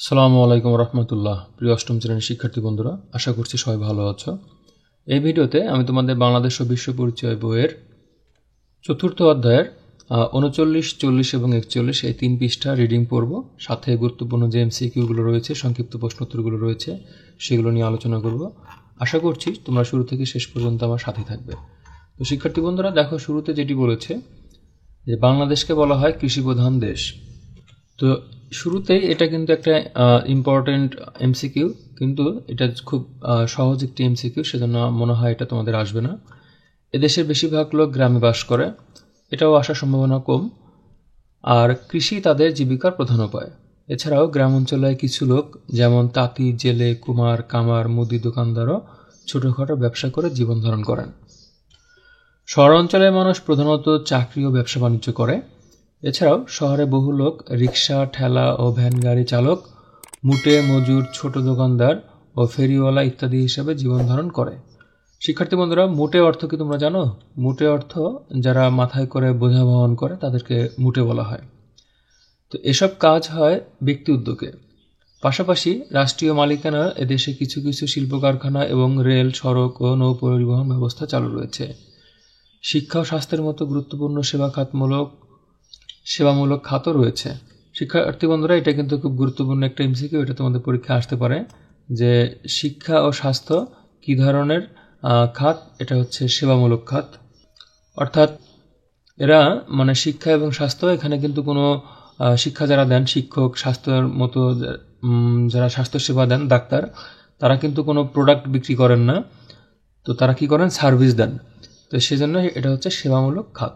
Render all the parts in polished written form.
আসসালামু আলাইকুম রহমতুল্লাহ। প্রিয় অষ্টম শ্রেণীর শিক্ষার্থী বন্ধুরা, আশা করছি সবাই ভালো আছো। এই ভিডিওতে আমি তোমাদের বাংলাদেশ ও বিশ্ব পরিচয় বইয়ের চতুর্থ অধ্যায়ের ৩৯, ৪০ এবং ৪১ এই ৩ পৃষ্ঠা রিডিং পড়ব। সাথে গুরুত্বপূর্ণ যে এমসিকিউগুলো রয়েছে, সংক্ষিপ্ত প্রশ্নোত্তরগুলো রয়েছে, সেগুলো নিয়ে আলোচনা করব। আশা করছি তোমরা শুরু থেকে শেষ পর্যন্ত আমার সাথে থাকবে। তো শিক্ষার্থী বন্ধুরা, দেখো শুরুতে যেটি বলেছে যে বাংলাদেশকে বলা হয় কৃষিপ্রধান দেশ। তো শুরুতেই এটা কিন্তু একটা ইম্পর্টেন্ট এমসিকিউ, কিন্তু এটা খুব সহজ একটি এমসিকিউ, সেজন্য মনে হয় এটা তোমাদের আসবে না। এদেশের বেশিরভাগ লোক গ্রামে বাস করে, এটাও আসার সম্ভাবনা কম। আর কৃষি তাদের জীবিকার প্রধান উপায়। এছাড়াও গ্রাম অঞ্চলে কিছু লোক যেমন তাঁতি, জেলে, কুমার, কামার, মুদি দোকানদারও ছোটোখাটো ব্যবসা করে জীবন ধারণ করেন। শহর অঞ্চলের মানুষ প্রধানত চাকরি ও ব্যবসা বাণিজ্য করে। এছাড়াও শহরে বহু লোক রিক্সা, ঠেলা ও ভ্যান গাড়ি চালক, মুটে মজুর, ছোট দোকানদার ও ফেরিওয়ালা ইত্যাদি হিসেবে জীবন ধারণ করে। শিক্ষার্থী বন্ধুরা, মুটে অর্থ কি তোমরা জানো? মুটে অর্থ যারা মাথায় করে বোঝা বহন করে তাদেরকে মুটে বলা হয়। তো এসব কাজ হয় ব্যক্তি উদ্যোগে। পাশাপাশি রাষ্ট্রীয় মালিকানা এদেশে কিছু কিছু শিল্প কারখানা এবং রেল, সড়ক ও নৌ পরিবহন ব্যবস্থা চালু রয়েছে। শিক্ষা ও স্বাস্থ্যের মতো গুরুত্বপূর্ণ সেবামূলক খাতও রয়েছে। শিক্ষার্থী বন্ধুরা, এটা কিন্তু খুব গুরুত্বপূর্ণ একটা এমসিকিউ, এটা তোমাদের পরীক্ষা আসতে পারে যে শিক্ষা ও স্বাস্থ্য কী ধরনের খাত। এটা হচ্ছে সেবামূলক খাত, অর্থাৎ এরা মানে শিক্ষা এবং স্বাস্থ্য, এখানে কিন্তু কোনো শিক্ষা যারা দেন, শিক্ষক, স্বাস্থ্যের মতো যারা স্বাস্থ্যসেবা দেন, ডাক্তার, তারা কিন্তু কোনো প্রোডাক্ট বিক্রি করেন না। তো তারা কি করেন? সার্ভিস দেন। তো সেজন্য এটা হচ্ছে সেবামূলক খাত।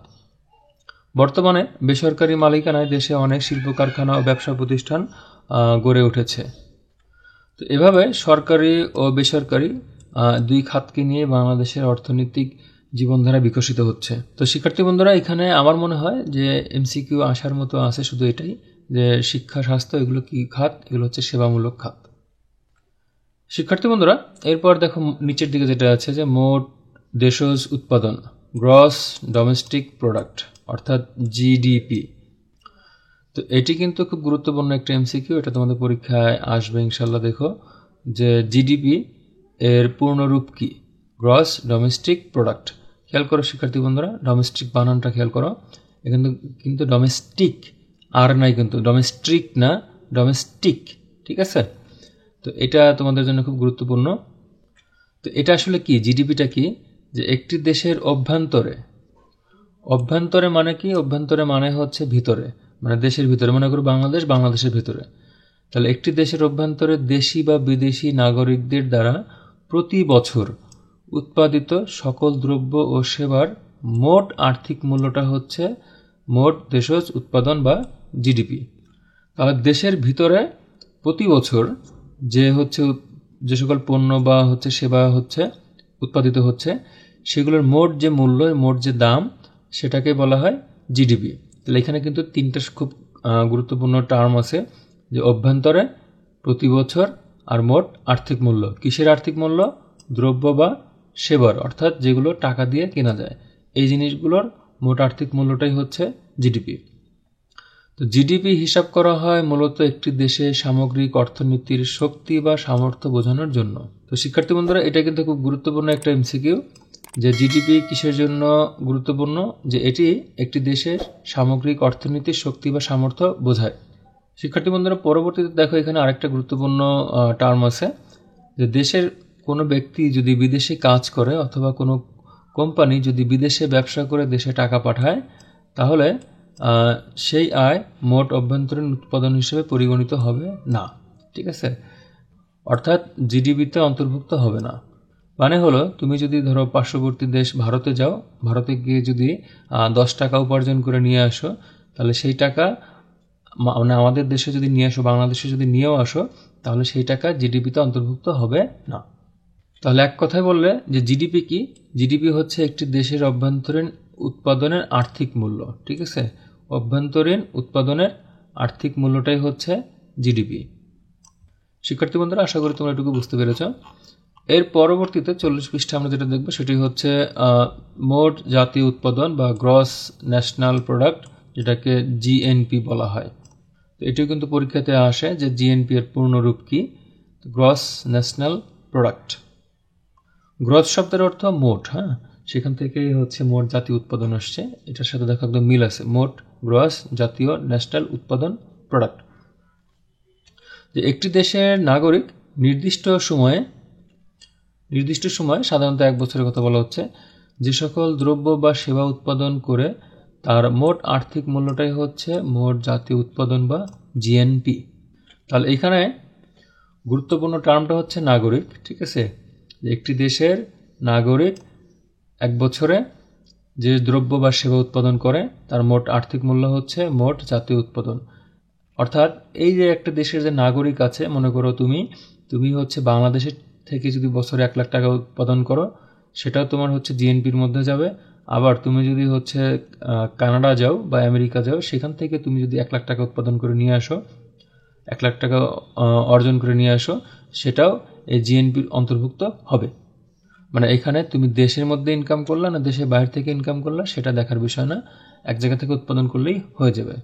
বর্তমানে বেসরকারি মালিকানায় দেশে অনেক শিল্প কারখানা ও ব্যবসা প্রতিষ্ঠান গড়ে উঠেছে। তো এভাবে সরকারি ও বেসরকারি দুই খাতকে নিয়ে বাংলাদেশের অর্থনৈতিক জীবনধারা বিকশিত হচ্ছে। তো শিক্ষার্থী বন্ধুরা, এখানে আমার মনে হয় যে এমসিকিউ আসার মতো আছে শুধু এটাই, যে শিক্ষা, স্বাস্থ্য এগুলো কি খাত? এগুলো হচ্ছে সেবামূলক খাত। শিক্ষার্থী বন্ধুরা, এরপর দেখো নিচের দিকে যেটা আছে যে মোট দেশজ উৎপাদন, গ্রস ডোমেস্টিক প্রোডাক্ট, অর্থাৎ জিডিপি। তো এটি কিন্তু খুব গুরুত্বপূর্ণ একটা এমসিকিউ, এটা তোমাদের পরীক্ষায় আসবে ইনশাল্লাহ। দেখো যে জিডিপি এর পূর্ণরূপ কি? Gross domestic product. খেয়াল করো শিক্ষার্থী বন্ধুরা, ডোমেস্টিক বানানটা খেয়াল করো। এখানে কিন্তু ডোমেস্টিক আর নাই, কিন্তু ডোমেস্টিক না, ডোমেস্টিক, ঠিক আছে? তো এটা তোমাদের জন্য খুব গুরুত্বপূর্ণ। তো এটা আসলে কি? জিডিপিটা কি? যে একটি দেশের অভ্যন্তরে মানে কি? অভ্যন্তরে মানে হচ্ছে ভিতরে, মানে দেশের ভিতরে। মনে করো বাংলাদেশের ভিতরে। তাহলে একটি দেশের অভ্যন্তরে দেশি বা বিদেশি নাগরিকদের দ্বারা প্রতি বছর উৎপাদিত সকল দ্রব্য ও সেবার মোট আর্থিক মূল্যটা হচ্ছে মোট দেশজ উৎপাদন বা জিডিপি। তাহলে দেশের ভিতরে প্রতি বছর যে সকল পণ্য বা সেবা উৎপাদিত হচ্ছে, সেগুলোর মোট যে মূল্য, মোট যে দাম, সেটাকে বলা হয় জিডিপি। তাহলে এখানে কিন্তু তিনটা খুব গুরুত্বপূর্ণ টার্ম আছে, যে অভ্যন্তরে, প্রতি বছর, আর মোট আর্থিক মূল্য। কিসের আর্থিক মূল্য? দ্রব্য বা সেবার, অর্থাৎ যেগুলো টাকা দিয়ে কেনা যায়, এই জিনিসগুলোর মোট আর্থিক মূল্যটাই হচ্ছে জিডিপি। তো জিডিপি হিসাব করা হয় মূলত একটি দেশে সামগ্রিক অর্থনীতির শক্তি বা সামর্থ্য বোঝানোর জন্য। তো শিক্ষার্থী বন্ধুরা, এটা কিন্তু খুব গুরুত্বপূর্ণ একটা এমসিকিউ, যে জিডিপি কিসের জন্য গুরুত্বপূর্ণ? যে এটি একটি দেশের সামগ্রিক অর্থনীতির শক্তি বা সামর্থ্য বোঝায়। শিক্ষার্থী বন্ধুরা, পরবর্তীতে দেখো এখানে আরেকটা গুরুত্বপূর্ণ টার্ম আছে, যে দেশের কোনো ব্যক্তি যদি বিদেশে কাজ করে অথবা কোনো কোম্পানি যদি বিদেশে ব্যবসা করে দেশে টাকা পাঠায়, তাহলে সেই আয় মোট অভ্যন্তরীণ উৎপাদন হিসেবে পরিগণিত হবে না, ঠিক আছে? অর্থাৎ জিডিপিতে অন্তর্ভুক্ত হবে না। মানে হলো, তুমি যদি ধরো পার্শ্ববর্তী দেশ ভারতে যাও, ভারতে গিয়ে যদি 10 টাকা উপার্জন করে নিয়ে আসো, তাহলে সেই টাকা মানে আমাদের দেশে যদি নিয়ে আসো, বাংলাদেশে যদি নিয়েও আসো, তাহলে সেই টাকা জিডিপিতে অন্তর্ভুক্ত হবে না। তাহলে এক কথায় বললে যে জিডিপি কি? জিডিপি হচ্ছে একটি দেশের অভ্যন্তরীণ উৎপাদনের আর্থিক মূল্য, ঠিক আছে? অভ্যন্তরীণ উৎপাদনের আর্থিক মূল্যটাই হচ্ছে জিডিপি। শিক্ষার্থী বন্ধুরা, আশা করি তোমরা এটুকু বুঝতে পেরেছ। এর পরবর্তীতে 40 পৃষ্ঠা আমরা যেটা দেখবো, সেটি হচ্ছে মোট জাতীয় উৎপাদন বা গ্রস ন্যাশনাল প্রোডাক্ট, যেটাকে জিএনপি বলা হয়। তো এটিও কিন্তু পরীক্ষাতে আসে যে জিএনপি এর পূর্ণরূপ কি, গ্রস ন্যাশনাল প্রোডাক্ট। গ্রস শব্দের অর্থ মোট, হ্যাঁ, সেখান থেকেই হচ্ছে মোট জাতীয় উৎপাদন আসছে, এটার সাথে দেখো একদম মিল আছে, মোট গ্রস জাতীয় ন্যাশনাল উৎপাদন প্রোডাক্ট। যে একটি দেশের নাগরিক নির্দিষ্ট সময়ে সাধারণত 1 বছরের কথা বলা হচ্ছে, যে সকল দ্রব্য বা সেবা উৎপাদন করে তার মোট আর্থিক মূল্যটাই হচ্ছে মোট জাতীয় উৎপাদন বা জিএনপি। তাহলে এখানে গুরুত্বপূর্ণ টার্মটা হচ্ছে নাগরিক, ঠিক আছে। একটি দেশের নাগরিক 1 বছরে যে দ্রব্য বা সেবা উৎপাদন করে তার মোট আর্থিক মূল্য হচ্ছে মোট জাতীয় উৎপাদন। অর্থাৎ এই যে একটা দেশের যে নাগরিক আছে, মনে করো তুমি হচ্ছে বাংলাদেশের থেকে যদি বছরে 1 লাখ টাকা উৎপাদন করো, সেটাও তোমার হচ্ছে জিএনপির মধ্যে যাবে। আবার তুমি যদি হচ্ছে কানাডা যাও বা আমেরিকা যাও, সেখান থেকে তুমি যদি 1 লাখ টাকা উৎপাদন করে নিয়ে আসো, 1 লাখ টাকা অর্জন করে নিয়ে আসো, সেটাও এই জিএনপির অন্তর্ভুক্ত হবে। মানে এখানে তুমি দেশের মধ্যে ইনকাম করলা না দেশের বাইরে থেকে ইনকাম করলা সেটা দেখার বিষয় না, এক জায়গা থেকে উৎপাদন করলেই হয়ে যাবে।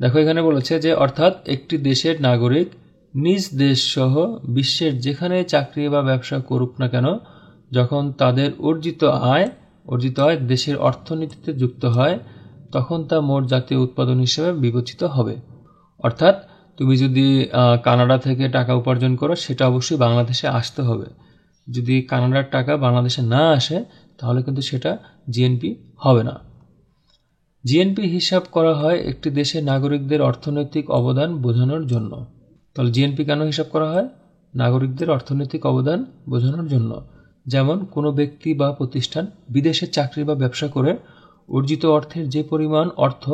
দেখো এখানে বলেছে যে অর্থাৎ একটি দেশের নাগরিক নিজ দেশ সহ বিশ্বের যেখানে চাকরি বা ব্যবসা করুক না কেন, যখন তাদের অর্জিত আয় দেশের অর্থনীতিতে যুক্ত হয়, তখন তা মোট জাতীয় উৎপাদন হিসেবে বিবেচিত হবে। অর্থাৎ তুমি যদি কানাডা থেকে টাকা উপার্জন করো, সেটা অবশ্যই বাংলাদেশে আসতে হবে। যদি কানাডার টাকা বাংলাদেশে না আসে, তাহলে কিন্তু সেটা জিএনপি হবে না। জিএনপি হিসাব করা হয় একটি দেশের নাগরিকদের অর্থনৈতিক অবদান বোঝানোর জন্য। তাহলে জিএনপি কেন হিসাব করা হয়? নাগরিকদের অর্থনৈতিক অবদান বোঝানোর জন্য। যেমন কোনো ব্যক্তি বা প্রতিষ্ঠান বিদেশে চাকরি বা ব্যবসা করে অর্জিত অর্থের যে পরিমাণ অর্থ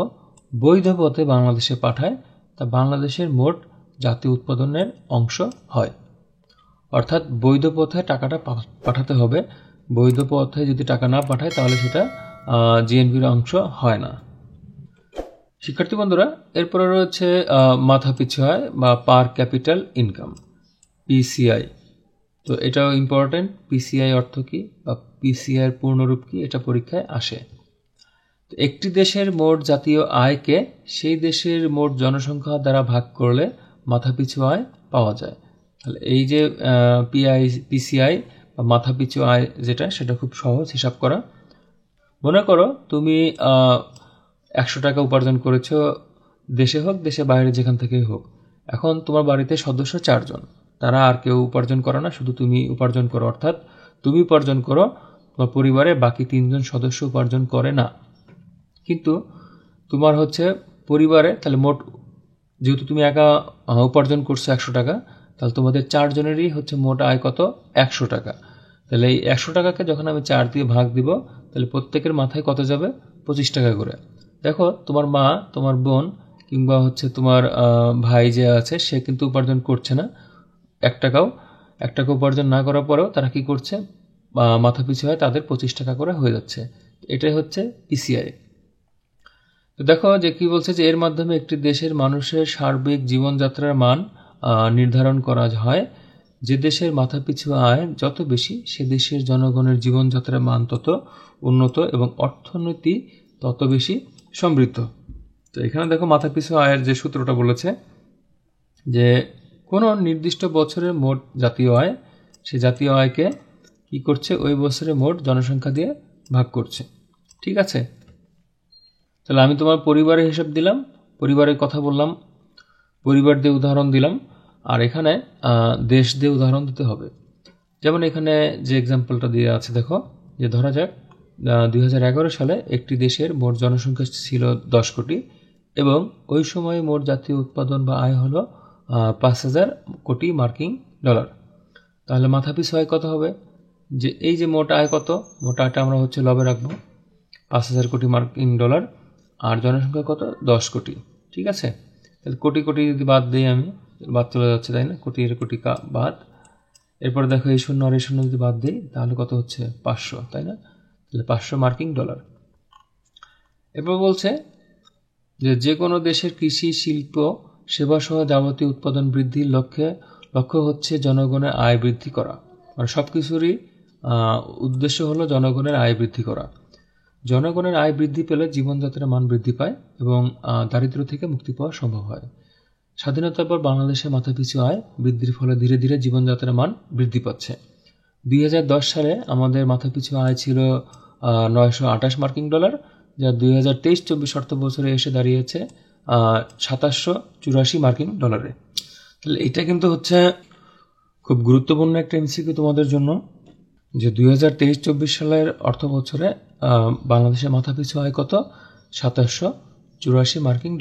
বৈধ পথে বাংলাদেশে পাঠায়, তা বাংলাদেশের মোট জাতীয় উৎপাদনের অংশ হয়। অর্থাৎ বৈধ পথে টাকাটা পাঠাতে হবে, বৈধ পথে যদি টাকা না পাঠায় তাহলে সেটা জিএনপির অংশ হয় না। শিক্ষার্থী বন্ধুরা, এরপরে রয়েছে মাথাপিছু আয় বা পার ক্যাপিটাল ইনকাম, পিসিআই। তো এটাও ইম্পর্টেন্ট। পিসিআই অর্থ কি বা পিসিআই এর পূর্ণরূপ কি, এটা পরীক্ষায় আসে। তো একটি দেশের মোট জাতীয় আয়কে সেই দেশের মোট জনসংখ্যা দ্বারা ভাগ করলে মাথাপিছু আয় পাওয়া যায়। তাহলে এই যে পিসিআই বা মাথাপিছু আয় যেটা, সেটা খুব সহজ হিসাব করা। মনে করো তুমি 100 টাকা উপার্জন করেছো, দেশে হোক দেশে বাইরে যেখান থেকেই হোক। এখন তোমার বাড়িতে সদস্য 4 জন, তারা আর কেউ উপার্জন করে না, শুধু তুমি উপার্জন করো। অর্থাৎ তুমি উপার্জন করো, তোমার পরিবারে বাকি 3 জন সদস্য উপার্জন করে না। কিন্তু তোমার হচ্ছে পরিবারে, তাহলে মোট যেহেতু তুমি একা উপার্জন করছো 100 টাকা, তাহলে তোমাদের 4 জনেরই হচ্ছে মোট আয় কত? 100 টাকা। তাহলে এই 100 টাকাকে যখন আমি 4 দিয়ে ভাগ দিব, তাহলে প্রত্যেকের মাথায় কত যাবে? 25 টাকা করে। দেখো তোমার মা, তোমার বোন কিংবা হচ্ছে তোমার ভাই যে আছে, সে কিন্তু উপার্জন করছে না 1 টাকা উপার্জন না করার পরেও তারা কি করছে? মাথা পিছু হয় তাদের 25 টাকা করে হয়ে যাচ্ছে। এটাই হচ্ছে পিসিআই। তো দেখো যে কি বলছে, যে এর মাধ্যমে একটি দেশের মানুষের সার্বিক জীবনযাত্রার মান নির্ধারণ করা হয়। যে দেশের মাথাপিছু আয় যত বেশি, সে দেশের জনগণের জীবনযাত্রার মান তত উন্নত এবং অর্থনীতি তত বেশি সমৃদ্ধ। তো এখানে দেখো মাথাপিছু আয়ের যে সূত্রটা বলেছে, যে কোনো নির্দিষ্ট বছরের মোট জাতীয় আয়, সে জাতীয় আয়কে কি করছে? ওই বছরের মোট জনসংখ্যা দিয়ে ভাগ করছে। ঠিক আছে, তাহলে আমি তোমার পরিবারের হিসাব দিলাম, পরিবারের কথা বললাম, পরিবার দিয়ে উদাহরণ দিলাম, আর এখানে দেশ দিয়ে উদাহরণ দিতে হবে। যেমন এখানে যে এক্সাম্পলটা দিয়ে আছে, দেখো যে ধরা যাক 2011 সালে একটি দেশের মোট জনসংখ্যা ছিল 10 কোটি এবং ওই সময়ে মোট জাতীয় উৎপাদন বা আয় হলো 5,000 কোটি মার্কিন ডলার। তাহলে মাথাপিছু আয় কত হবে? যে এই যে মোট আয় কত, মোট আয়টা আমরা হচ্ছে লবে রাখবো 5,000 কোটি মার্কিন ডলার, আর জনসংখ্যা কত? 10 কোটি। ঠিক আছে, তাহলে কোটি কোটি যদি বাদ দিই, আমি বাদ চলে যাচ্ছে, তাই না? কোটি এর কোটি বাদ। এরপর দেখো এই শূন্য আর এই শূন্য যদি বাদ দিই, তাহলে কত হচ্ছে? 500, তাই না? তাহলে 500 মার্কিন ডলার। এরপর বলছে যে কোনো দেশের কৃষি, শিল্প, সেবা সহ যাবতীয় উৎপাদন বৃদ্ধির লক্ষ্য হচ্ছে জনগণের আয় বৃদ্ধি করা। মানে সব কিছুরই উদ্দেশ্য হলো জনগণের আয় বৃদ্ধি করা। জনগণের আয় বৃদ্ধি পেলে জীবনযাত্রার মান বৃদ্ধি পায় এবং দারিদ্র্য থেকে মুক্তি পাওয়া সম্ভব হয়। স্বাধীনতার পর বাংলাদেশে মাথাপিছু আয় বৃদ্ধির ফলে ধীরে ধীরে জীবনযাত্রার মান বৃদ্ধি পাচ্ছে। 2010 সালে আমাদের মাথাপিছু আয় ছিল $928 মার্কিন, যা 2023-24 অর্থ বছরে এসে দাঁড়িয়েছে $2784 মার্কিন। তাহলে এটা কিন্তু হচ্ছে খুব গুরুত্বপূর্ণ একটা এমসিকিউ তোমাদের জন্য, যে 2023-24 সালের অর্থ বছরে বাংলাদেশের মাথাপিছু আয় কত? $2784 মার্কিন।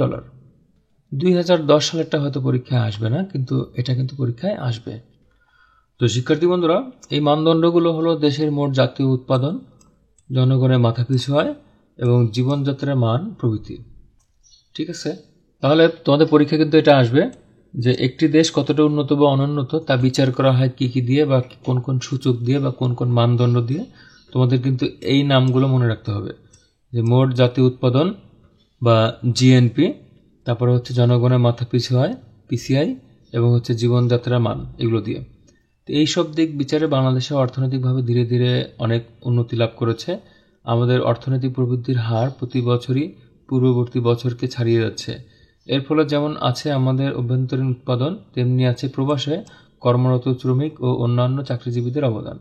2010 সালেরটা হয়তো পরীক্ষায় আসবে না, কিন্তু এটা কিন্তু পরীক্ষায় আসবে। তো শিক্ষার্থী বন্ধুরা, এই মানদণ্ডগুলো হলো দেশের মোট জাতীয় উৎপাদন, জনগণের মাথাপিছু আয় এবং জীবনযাত্রার মান প্রভৃতি। ঠিক আছে, তাহলে তোমাদের পরীক্ষা কিন্তু এটা আসবে যে একটি দেশ কতটা উন্নত বা অনুন্নত তা বিচার করা হয় কি কি দিয়ে, বা কোন কোন সূচক দিয়ে, বা কোন কোন মানদণ্ড দিয়ে। তোমাদের কিন্তু এই নামগুলো মনে রাখতে হবে, যে মোট জাতীয় উৎপাদন বা জিএনপি, তারপরে হচ্ছে জনগণের মাথাপিছু আয় পিসিআই, এবং হচ্ছে জীবনযাত্রার মান, এগুলো দিয়ে। তো এইসব দিক বিচারে বাংলাদেশে অর্থনৈতিকভাবে ধীরে ধীরে অনেক উন্নতি লাভ করেছে। আমাদের অর্থনৈতিক প্রবৃদ্ধির হার প্রতি বছরই পূর্ববর্তী বছরকে ছাড়িয়ে যাচ্ছে। এর ফলে যেমন আছে আমাদের অভ্যন্তরীণ উৎপাদন, তেমনি আছে প্রবাসে কর্মরত শ্রমিক ও অন্যান্য চাকরিজীবীদের অবদান।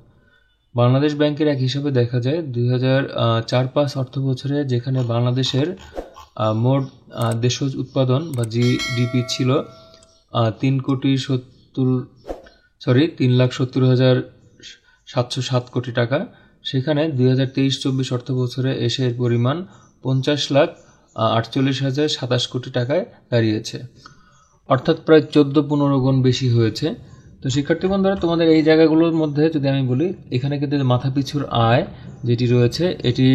বাংলাদেশ ব্যাংকের এক হিসাবে দেখা যায় 2004-05 অর্থ বছরে যেখানে বাংলাদেশের মোট দেশজ উৎপাদন বা জিডিপি ছিল 3,70,707 কোটি টাকা, সেখানে 2023-24 অর্থ বছরে এসে এর পরিমাণ 50,48,027 কোটি টাকায় দাঁড়িয়েছে, অর্থাৎ প্রায় 14-15 গুণ বেশি হয়েছে। তো শিক্ষার্থী বন্ধুরা, তোমাদের এই জায়গাগুলোর মধ্যে যদি আমি বলি, এখানে কিন্তু মাথাপিছুর আয় যেটি রয়েছে এটি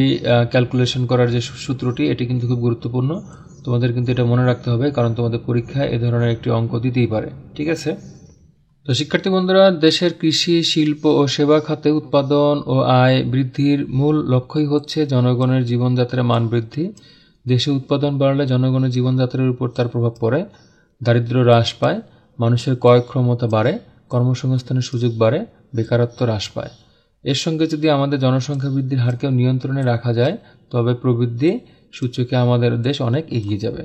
ক্যালকুলেশন করার যে সূত্রটি, এটি কিন্তু খুব গুরুত্বপূর্ণ। তোমাদের কিন্তু এটা মনে রাখতে হবে, কারণ তোমাদের পরীক্ষায় এ ধরনের একটি অঙ্ক দিতেই পারে। ঠিক আছে, তো শিক্ষার্থী বন্ধুরা, দেশের কৃষি, শিল্প ও সেবা খাতে উৎপাদন ও আয় বৃদ্ধির মূল লক্ষ্যই হচ্ছে জনগণের জীবনযাত্রার মান বৃদ্ধি। দেশে উৎপাদন বাড়লে জনগণের জীবনযাত্রার উপর তার প্রভাব পড়ে, দারিদ্র্য হ্রাস পায়, মানুষের ক্রয় ক্ষমতা বাড়ে, কর্মসংস্থানের সুযোগ বাড়ে, বেকারত্ব হ্রাস পায়। এর সঙ্গে যদি আমাদের জনসংখ্যা বৃদ্ধির হারকেও নিয়ন্ত্রণে রাখা যায়, তবে প্রবৃদ্ধি সূচকে আমাদের দেশ অনেক এগিয়ে যাবে।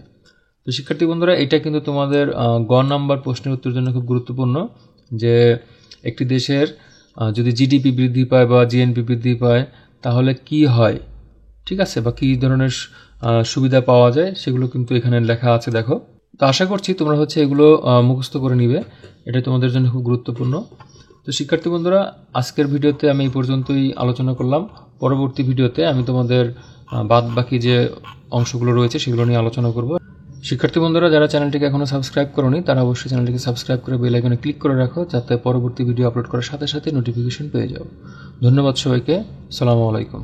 তো শিক্ষার্থী বন্ধুরা, এটা কিন্তু তোমাদের গ নাম্বার প্রশ্নের উত্তরের জন্য খুব গুরুত্বপূর্ণ, যে একটি দেশের যদি জিডিপি বৃদ্ধি পায় বা জিএনপি বৃদ্ধি পায় তাহলে কি হয়, ঠিক আছে, বা কী ধরনের সুবিধা পাওয়া যায়, সেগুলো কিন্তু এখানে লেখা আছে, দেখো। তো আশা করছি তোমরা হচ্ছে এগুলো মুখস্থ করে নিবে, এটা তোমাদের জন্য খুব গুরুত্বপূর্ণ। তো শিক্ষার্থী বন্ধুরা, আজকের ভিডিওতে আমি এই পর্যন্তই আলোচনা করলাম। পরবর্তী ভিডিওতে আমি তোমাদের বাদ বাকি যে অংশগুলো রয়েছে সেগুলো নিয়ে আলোচনা করব। শিক্ষার্থী বন্ধুরা, যারা চ্যানেলটিকে এখনও সাবস্ক্রাইব করোনি তারা অবশ্যই চ্যানেলটিকে সাবস্ক্রাইব করে বেল আইকনে ক্লিক করে রাখো, যাতে পরবর্তী ভিডিও আপলোড করার সাথে সাথে নোটিফিকেশন পেয়ে যাও। ধন্যবাদ সবাইকে, আসসালামু আলাইকুম।